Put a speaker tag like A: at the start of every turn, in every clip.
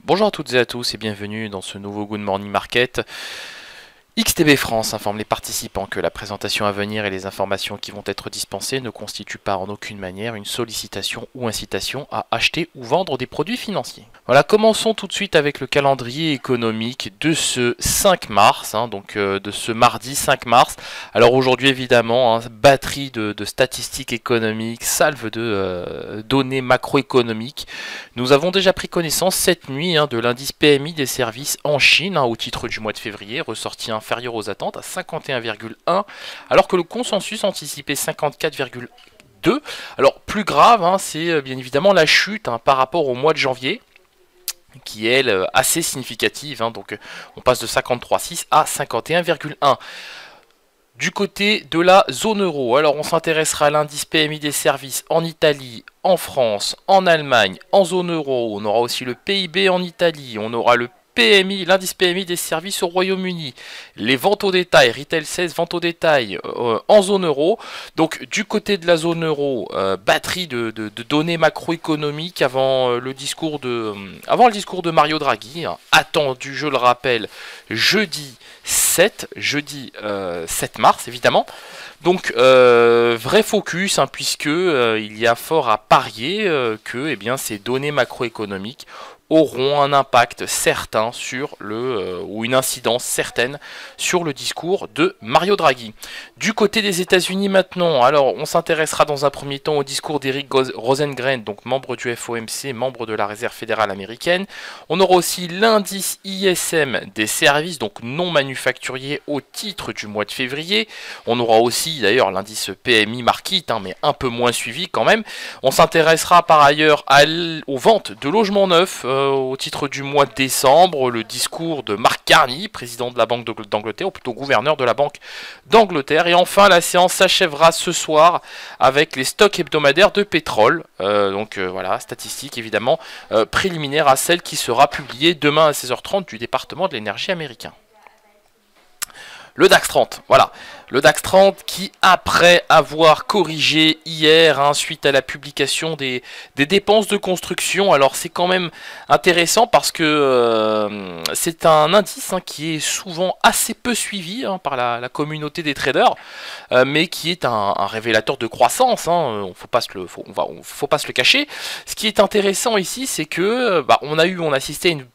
A: Bonjour à toutes et à tous et bienvenue dans ce nouveau Good Morning Market. XTB France informe les participants que la présentation à venir et les informations qui vont être dispensées ne constituent pas en aucune manière une sollicitation ou incitation à acheter ou vendre des produits financiers. Voilà, commençons tout de suite avec le calendrier économique de ce 5 mars, de ce mardi 5 mars. Alors aujourd'hui évidemment, batterie de statistiques économiques, salve de données macroéconomiques. Nous avons déjà pris connaissance cette nuit de l'indice PMI des services en Chine au titre du mois de février, ressorti inférieur aux attentes à 51,1, alors que le consensus anticipait 54,2. Alors plus grave, c'est bien évidemment la chute par rapport au mois de janvier, qui est elle assez significative, donc on passe de 53,6 à 51,1. Du côté de la zone euro, alors on s'intéressera à l'indice PMI des services en Italie, en France, en Allemagne, en zone euro. On aura aussi le PIB en Italie, on aura le PMI, l'indice PMI des services au Royaume-Uni, les ventes au détail, retail sales, ventes au détail en zone euro. Donc du côté de la zone euro, batterie de données macroéconomiques avant le discours de Mario Draghi, attendu, je le rappelle, jeudi 7 mars évidemment. Donc vrai focus, puisque il y a fort à parier que ces données macroéconomiques auront un impact certain sur ou une incidence certaine sur le discours de Mario Draghi. Du côté des États-Unis maintenant, alors on s'intéressera dans un premier temps au discours d'Eric Rosengren, donc membre du FOMC, membre de la Réserve fédérale américaine. On aura aussi l'indice ISM des services, donc non manufacturiers au titre du mois de février. On aura aussi d'ailleurs l'indice PMI Market, mais un peu moins suivi quand même. On s'intéressera par ailleurs aux ventes de logements neufs au titre du mois de décembre, le discours de Mark Carney, président de la Banque d'Angleterre, ou plutôt gouverneur de la Banque d'Angleterre. Et enfin, la séance s'achèvera ce soir avec les stocks hebdomadaires de pétrole. Voilà, statistiques évidemment préliminaires à celle qui sera publiée demain à 16h30 du département de l'énergie américain. Le DAX 30, voilà. Le DAX 30 qui, après avoir corrigé hier suite à la publication des dépenses de construction, alors c'est quand même intéressant parce que c'est un indice qui est souvent assez peu suivi par la communauté des traders, mais qui est un révélateur de croissance, faut pas se le cacher. Ce qui est intéressant ici, c'est que on a assisté à une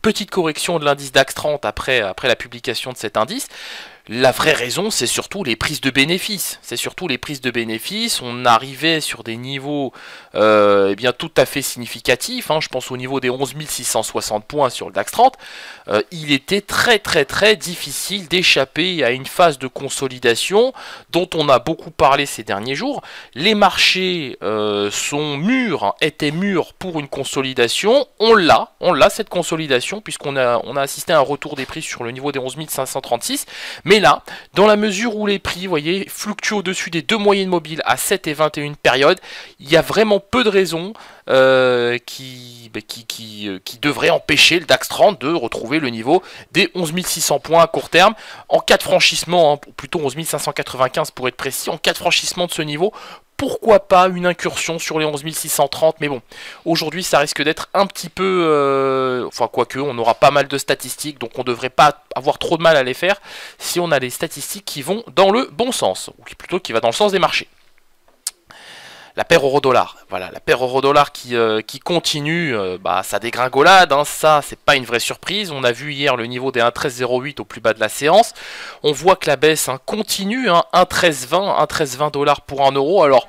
A: petite correction de l'indice DAX 30 après la publication de cet indice. La vraie raison, c'est surtout les prises de bénéfices. On arrivait sur des niveaux tout à fait significatifs. Je pense au niveau des 11 660 points sur le DAX 30. Il était très très très difficile d'échapper à une phase de consolidation dont on a beaucoup parlé ces derniers jours. Les marchés étaient mûrs pour une consolidation. On l'a cette consolidation, puisqu'on a assisté à un retour des prix sur le niveau des 11 536. Mais là, dans la mesure où les prix, voyez, fluctuent au-dessus des deux moyennes mobiles à 7 et 21 périodes, il y a vraiment peu de raisons qui devraient empêcher le DAX 30 de retrouver le niveau des 11 600 points à court terme. En cas de franchissement, plutôt 11 595 pour être précis, en cas de franchissement de ce niveau, pourquoi pas une incursion sur les 11 630, mais bon, aujourd'hui ça risque d'être un petit peu... quoique, on aura pas mal de statistiques, donc on devrait pas avoir trop de mal à les faire si on a des statistiques qui vont dans le bon sens, ou plutôt qui va dans le sens des marchés. La paire euro-dollar, voilà, la paire euro-dollar qui continue sa dégringolade, ça c'est pas une vraie surprise. On a vu hier le niveau des 1,1308 au plus bas de la séance. On voit que la baisse continue, 1,1320, 1,1320 $ pour 1 euro. Alors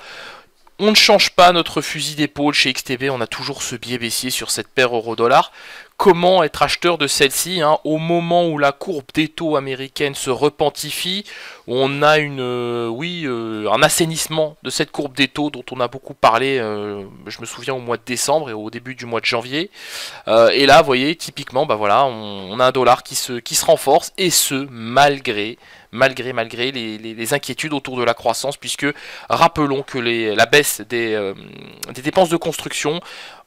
A: on ne change pas notre fusil d'épaule chez XTB, on a toujours ce biais baissier sur cette paire euro-dollar. Comment être acheteur de celle-ci au moment où la courbe des taux américaine se repentifie, où on a un assainissement de cette courbe des taux dont on a beaucoup parlé, je me souviens au mois de décembre et au début du mois de janvier. Et là, vous voyez, typiquement, on a un dollar qui se renforce, et ce, malgré les inquiétudes autour de la croissance, puisque rappelons que la baisse des dépenses de construction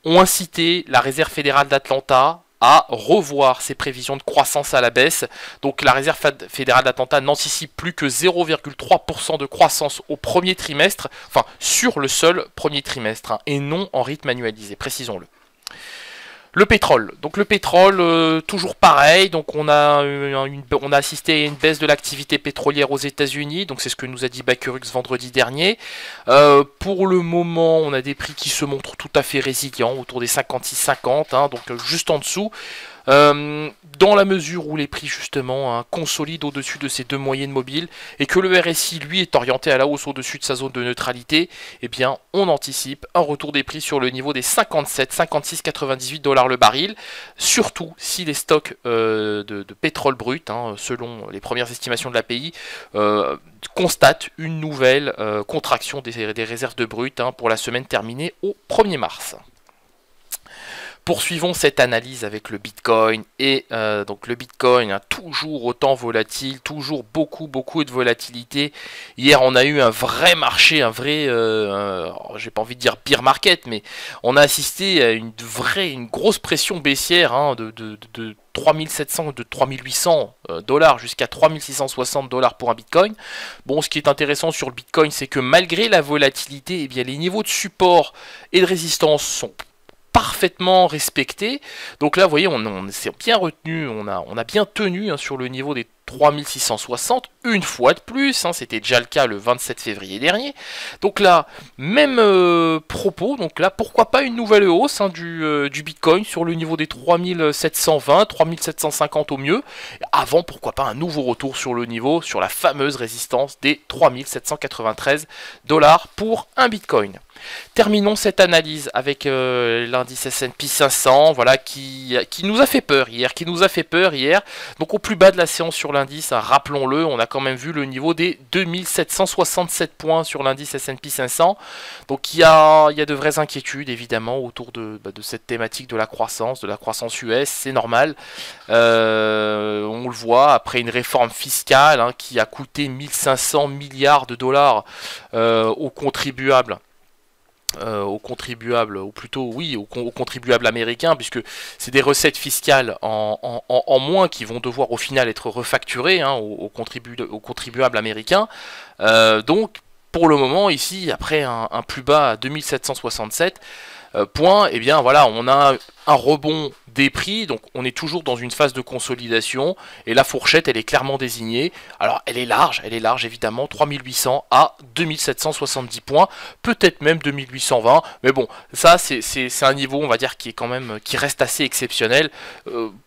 A: ont incité la Réserve fédérale d'Atlanta à revoir ses prévisions de croissance à la baisse. Donc la Réserve fédérale d'Atlanta n'anticipe plus que 0,3% de croissance au premier trimestre, sur le seul premier trimestre, et non en rythme annualisé, précisons-le. Le pétrole. Donc le pétrole, toujours pareil. Donc on a assisté à une baisse de l'activité pétrolière aux États-Unis. Donc c'est ce que nous a dit Bakerux vendredi dernier. Pour le moment, on a des prix qui se montrent tout à fait résilients, autour des 56,50, hein, donc juste en dessous. Dans la mesure où les prix justement consolident au-dessus de ces deux moyennes mobiles et que le RSI lui est orienté à la hausse au-dessus de sa zone de neutralité, eh bien on anticipe un retour des prix sur le niveau des 56,98 $ le baril, surtout si les stocks de pétrole brut, hein, selon les premières estimations de l'API, constatent une nouvelle contraction des réserves de brut, hein, pour la semaine terminée au 1er mars. Poursuivons cette analyse avec le Bitcoin et donc le Bitcoin, hein, toujours autant volatile, toujours beaucoup de volatilité. Hier on a eu un vrai marché, un vrai, j'ai pas envie de dire bear market, mais on a assisté à une grosse pression baissière, hein, de 3700, de 3800 $ jusqu'à 3660 $ pour un Bitcoin. Bon, ce qui est intéressant sur le Bitcoin, c'est que malgré la volatilité, eh bien, les niveaux de support et de résistance sont parfaitement respecté. Donc là, vous voyez, on s'est bien retenu, on a bien tenu, hein, sur le niveau des 3660, une fois de plus, hein, c'était déjà le cas le 27 février dernier. Donc là, même propos, donc là, pourquoi pas une nouvelle hausse, hein, du Bitcoin sur le niveau des 3720, 3750 au mieux. Avant, pourquoi pas un nouveau retour sur le niveau, sur la fameuse résistance des 3793 $ pour un Bitcoin. Terminons cette analyse avec l'indice S&P 500, voilà, qui nous a fait peur hier, Donc au plus bas de la séance sur l'indice, hein, rappelons-le, on a quand même vu le niveau des 2767 points sur l'indice S&P 500. Donc il y a de vraies inquiétudes évidemment autour de cette thématique de la croissance US, c'est normal. On le voit après une réforme fiscale, hein, qui a coûté 1500 milliards de dollars aux contribuables. Aux contribuables américains, puisque c'est des recettes fiscales en moins qui vont devoir au final être refacturées, hein, aux contribuables américains. Donc pour le moment ici, après un plus bas à 2767 points, et bien voilà, on a un rebond des prix, donc on est toujours dans une phase de consolidation, et la fourchette elle est clairement désignée. Alors elle est large évidemment, 3800 à 2770 points, peut-être même 2820, mais bon, ça c'est un niveau, on va dire, qui est quand même, qui reste assez exceptionnel.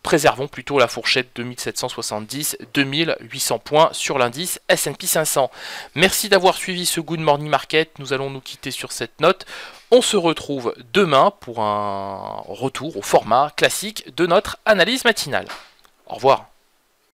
A: Préservons plutôt la fourchette 2770-2800 points sur l'indice S&P 500. Merci d'avoir suivi ce Good Morning Market, nous allons nous quitter sur cette note. On se retrouve demain pour un retour au format classique de notre analyse matinale. Au revoir.